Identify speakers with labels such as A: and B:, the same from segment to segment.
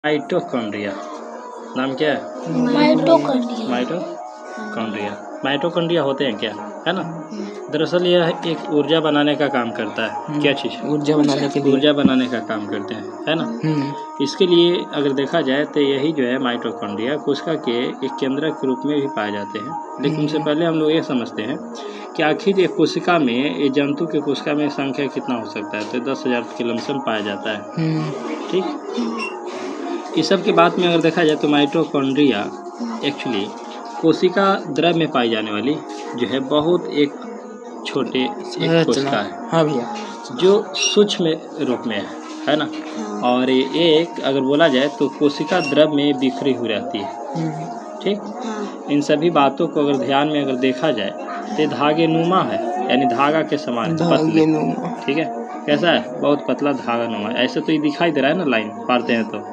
A: Mitochondria नाम क्या है? माइटोकॉन्ड्रिया। माइटोकॉन्ड्रिया होते हैं क्या, है ना? दरअसल यह एक ऊर्जा बनाने का काम करता है। क्या चीज़?
B: ऊर्जा बनाने के लिए।
A: ऊर्जा बनाने का काम करते हैं, है ना? इसके लिए अगर देखा जाए तो यही जो है माइटोकॉन्ड्रिया कोशिका के एक केंद्रक के रूप में भी पाए जाते हैं। लेकिन उससे पहले हम लोग ये समझते हैं कि आखिर एक कोशिका में, ये जंतु के कोशिका में संख्या कितना हो सकता है? तो 10,000 के लमसम पाया जाता है। ठीक, इस सब के बाद में अगर देखा जाए तो माइटोकॉन्ड्रिया एक्चुअली कोशिका द्रव में पाई जाने वाली जो है बहुत एक छोटे एक कोशिका है।
B: हाँ भैया,
A: जो सूक्ष्म रूप में है ना? और ये एक अगर बोला जाए तो कोशिका द्रव में बिखरी हुई रहती है। ठीक, इन सभी बातों को अगर ध्यान में अगर देखा जाए तो धागे नुमा है, यानी धागा के समान पतले। ठीक है, कैसा है? बहुत पतला धागा नुमा। ऐसे तो ये दिखाई दे रहा है ना, लाइन पारते हैं तो,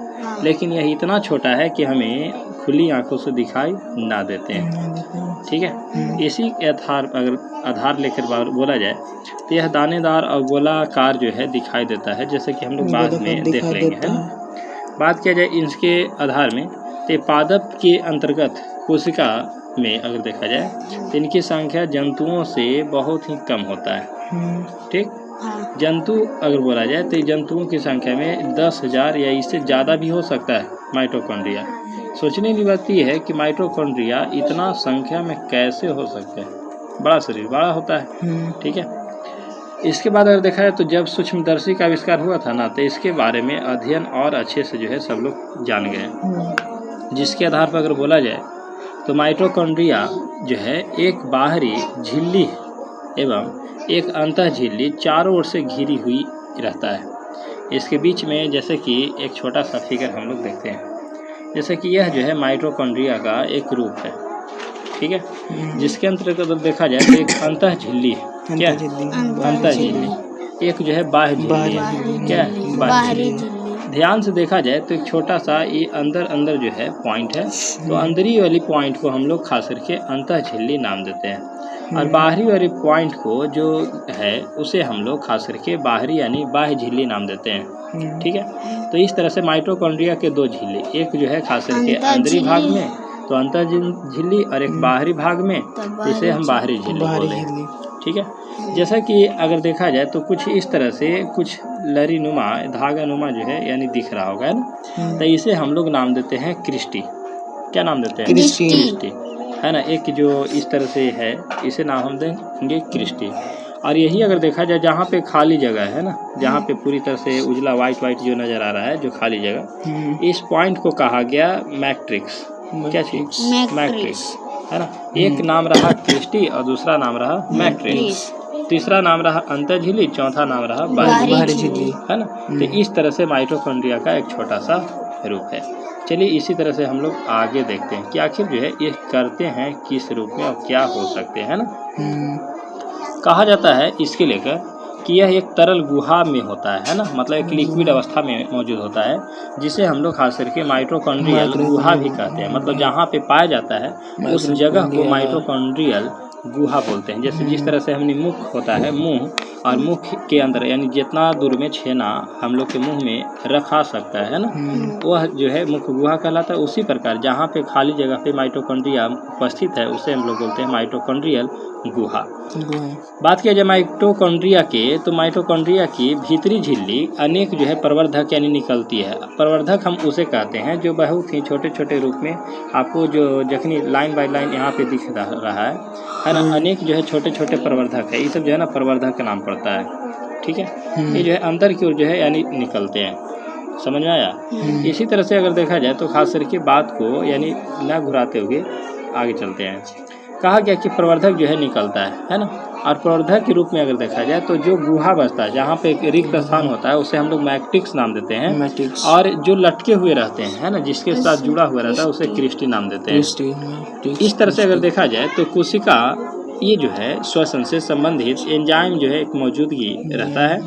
A: लेकिन यह इतना छोटा है कि हमें खुली आंखों से दिखाई ना देते हैं। ठीक है, इसी के आधार लेकर बोला जाए तो यह दानेदार और गोलाकार जो है दिखाई देता है, जैसे कि हम लोग बाद में देख लेंगे, है ना? बात किया जाए इसके आधार में तो पादप के अंतर्गत कोशिका में अगर देखा जाए तो इनकी संख्या जंतुओं से बहुत ही कम होता है। ठीक, जंतु अगर बोला जाए तो जंतुओं की संख्या में 10,000 या इससे ज़्यादा भी हो सकता है माइटोकॉन्ड्रिया। सोचने की बात यह है कि माइटोकॉन्ड्रिया इतना संख्या में कैसे हो सकते हैं? बड़ा शरीर बड़ा होता है। ठीक है, इसके बाद अगर देखा जाए तो जब सूक्ष्मदर्शी का आविष्कार हुआ था ना, तो इसके बारे में अध्ययन और अच्छे से जो है सब लोग जान गए। जिसके आधार पर अगर बोला जाए तो माइटोकॉन्ड्रिया जो है एक बाहरी झिल्ली एवं एक अंतः झिल्ली चारों ओर से घिरी हुई रहता है। इसके बीच में जैसे कि एक छोटा सा फिगर हम लोग देखते हैं, जैसे कि यह जो है माइटोकॉन्ड्रिया का एक रूप है। ठीक है, जिसके अंतर्गत देखा जाए तो एक अंतः झिल्ली है। क्या? अंतः झिल्ली। एक जो है बाह्य झिल्ली है। क्या? बाह्य झिल्ली। ध्यान से देखा जाए तो एक छोटा सा ये अंदर जो है पॉइंट है, तो अंदरी वाली पॉइंट को हम लोग खास करके अंतः झिल्ली नाम देते हैं, और बाहरी वाली पॉइंट को जो है उसे हम लोग खास करके बाहरी यानी बाह्य झिल्ली नाम देते हैं। ठीक है, तो इस तरह से माइटोकॉन्ड्रिया के दो झिल्ली, एक जो है खास करके अंदरी भाग में तो अंतः झिल्ली, और एक बाहरी भाग में जिसे हम बाहरी झिल्ली बोलते हैं। ठीक है, जैसा कि अगर देखा जाए तो कुछ इस तरह से कुछ लरी नुमा धागा नुमा जो है यानी दिख रहा होगा ना, तो इसे हम लोग नाम देते हैं क्रिस्टी। क्या नाम देते हैं? क्रिस्टी, है ना? एक जो इस तरह से है इसे नाम हम देंगे क्रिस्टी। और यही अगर देखा जाए जहाँ पे खाली जगह है ना, जहाँ पे पूरी तरह से उजला वाइट जो नज़र आ रहा है, जो खाली जगह, इस पॉइंट को कहा गया मैट्रिक्स। क्या चीज? मैट्रिक्स, है ना? एक नाम रहा क्रिस्टी और दूसरा नाम रहा मैट्रिक्स, तीसरा नाम रहा अंतः झिल्ली, चौथा नाम रहा बाहरी झिल्ली, है ना? तो इस तरह से माइटोकॉन्ड्रिया का एक छोटा सा रूप है। चलिए इसी तरह से हम लोग आगे देखते हैं कि आखिर जो है ये करते हैं किस रूप में और क्या हो सकते हैं ना। कहा जाता है इसके लेकर कि यह एक तरल गुहा में होता है ना, मतलब एक लिक्विड अवस्था में मौजूद होता है, जिसे हम लोग खास करके माइटोकॉन्ड्रियल गुहा भी कहते हैं। मतलब जहाँ पे पाया जाता है उस जगह को माइटोकॉन्ड्रियल गुहा बोलते हैं। जैसे जिस तरह से हमने मुख होता है, मुंह, और मुख के अंदर यानी जितना दूर में छेना हम लोग के मुंह में रखा सकता है ना, वह जो है मुख गुहा कहलाता है। उसी प्रकार जहाँ पे खाली जगह पे माइटोकॉन्ड्रिया उपस्थित है उसे हम लोग बोलते हैं माइटोकॉन्ड्रियल गुहा। बात किया जाए माइटोकॉन्ड्रिया के, तो माइटोकॉन्ड्रिया की भीतरी झिल्ली अनेक जो है प्रवर्धक यानी निकलती है। प्रवर्धक हम उसे कहते हैं जो बहुत ही छोटे छोटे रूप में आपको जो जखनी लाइन बाय लाइन यहाँ पे दिख रहा है ना, अनेक जो है छोटे छोटे प्रवर्धक है। ये सब जो है ना प्रवर्धक का नाम पड़ता है। ठीक है, ये जो है अंदर की ओर जो है यानी निकलते हैं। समझ में आया? इसी तरह से अगर देखा जाए तो खास करके बात को यानी न घुराते हुए आगे चलते हैं। कहा गया कि प्रवर्धक जो है निकलता है ना, और प्रवर्धक के रूप में अगर देखा जाए तो जो गुहा बचता है जहाँ पे एक रिक्त स्थान होता है उसे हम लोग मैट्रिक्स नाम देते हैं, और जो लटके हुए रहते हैं है ना, जिसके साथ जुड़ा हुआ रहता है उसे क्रिस्टी नाम देते हैं। इस तरह से अगर देखा जाए तो कोशिका ये जो है श्वसन से संबंधित एंजाइम जो है एक मौजूदगी रहता है।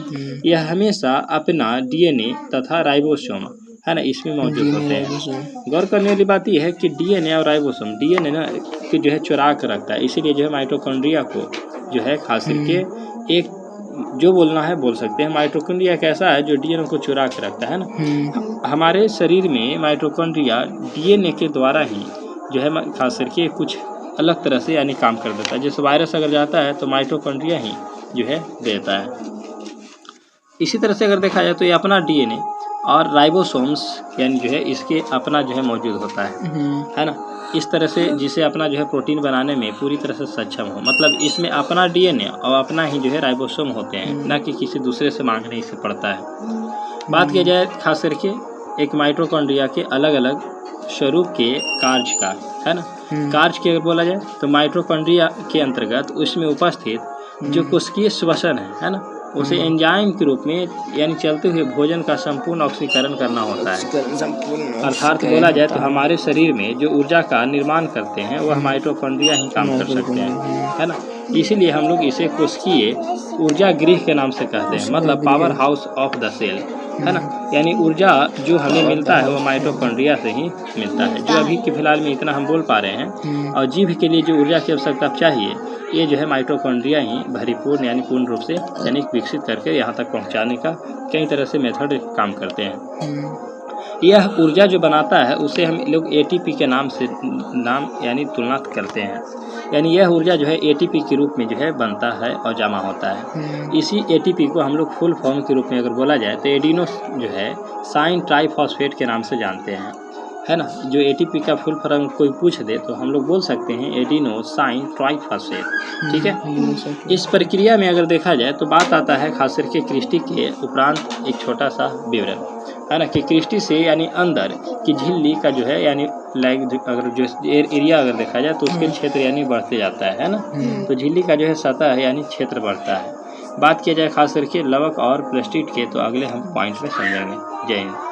A: यह हमेशा अपना डीएनए तथा राइबोसोम है ना इसमें मौजूद होते हैं। गौर करने वाली बात यह है कि डीएनए और राइबोसोम डीएनए ना कि जो है चुरा कर रखता है, इसीलिए जो है माइटोकॉन्ड्रिया को जो है खास करके एक जो बोलना है बोल सकते हैं। माइटोकॉन्ड्रिया एक ऐसा है जो डीएनए को चुरा के रखता है ना। हमारे शरीर में माइटोकॉन्ड्रिया डीएनए के द्वारा ही जो है खास करके कुछ अलग तरह से यानी काम कर देता है। जैसे वायरस अगर जाता है तो माइटोकॉन्ड्रिया ही जो है देता है। इसी तरह से अगर देखा जाए तो ये अपना डीएनए और राइबोसोम्स यानी जो है इसके अपना जो है मौजूद होता है ना। इस तरह से जिसे अपना जो है प्रोटीन बनाने में पूरी तरह से सक्षम हो, मतलब इसमें अपना डीएनए और अपना ही जो है राइबोसोम होते हैं, ना कि किसी दूसरे से मांगने से पड़ता है। बात किया जाए खास करके एक माइटोकॉन्ड्रिया के अलग अलग स्वरूप के कार्य का, है ना। कार्य की अगर बोला जाए तो माइटोकॉन्ड्रिया के अंतर्गत उसमें उपस्थित जो कोशिकीय श्वसन है ना, उसे एंजाइम के रूप में यानी चलते हुए भोजन का संपूर्ण ऑक्सीकरण करना होता है। अर्थात बोला जाए तो हमारे शरीर में जो ऊर्जा का निर्माण करते हैं वह माइटोकॉन्ड्रिया ही काम कर सकते हैं, है ना। इसीलिए हम लोग इसे कोशिकीय ऊर्जा गृह के नाम से कहते हैं, मतलब power house of the cell, है ना। यानी ऊर्जा जो हमें मिलता है वो माइटोकॉन्ड्रिया से ही मिलता है। जो अभी के फिलहाल में इतना हम बोल पा रहे हैं, और जीव के लिए जो ऊर्जा की आवश्यकता चाहिए ये जो है माइटोकॉन्ड्रिया ही भरिपूर्ण यानी पूर्ण रूप से यानी विकसित करके यहाँ तक पहुँचाने का कई तरह से मेथड काम करते हैं। यह ऊर्जा जो बनाता है उसे हम लोग एटीपी के नाम से यानी तुलना करते हैं। यानी यह ऊर्जा जो है एटीपी के रूप में जो है बनता है और जमा होता है। इसी एटीपी को हम लोग फुल फॉर्म के रूप में अगर बोला जाए तो एडिनो जो है साइन ट्राइफॉस्फेट के नाम से जानते हैं, है ना। जो एटीपी का फुल फॉर्म कोई पूछ दे तो हम लोग बोल सकते हैं एडिनो साइन ट्राइफॉस्फेट, ठीक है। इस प्रक्रिया में अगर देखा जाए तो बात आता है खास करके क्रिस्टी के उपरांत एक छोटा सा विवरण, है ना, कि क्रिस्टी से यानी अंदर की झिल्ली का जो है यानी अगर जो एरिया अगर देखा जाए तो उसके क्षेत्र यानी बढ़ते जाता है ना। तो झिल्ली का जो है सतह है यानी क्षेत्र बढ़ता है। बात किया जाए खास करके लवक और प्लास्टिड के तो अगले हम पॉइंट में समझेंगे। जय हिंद।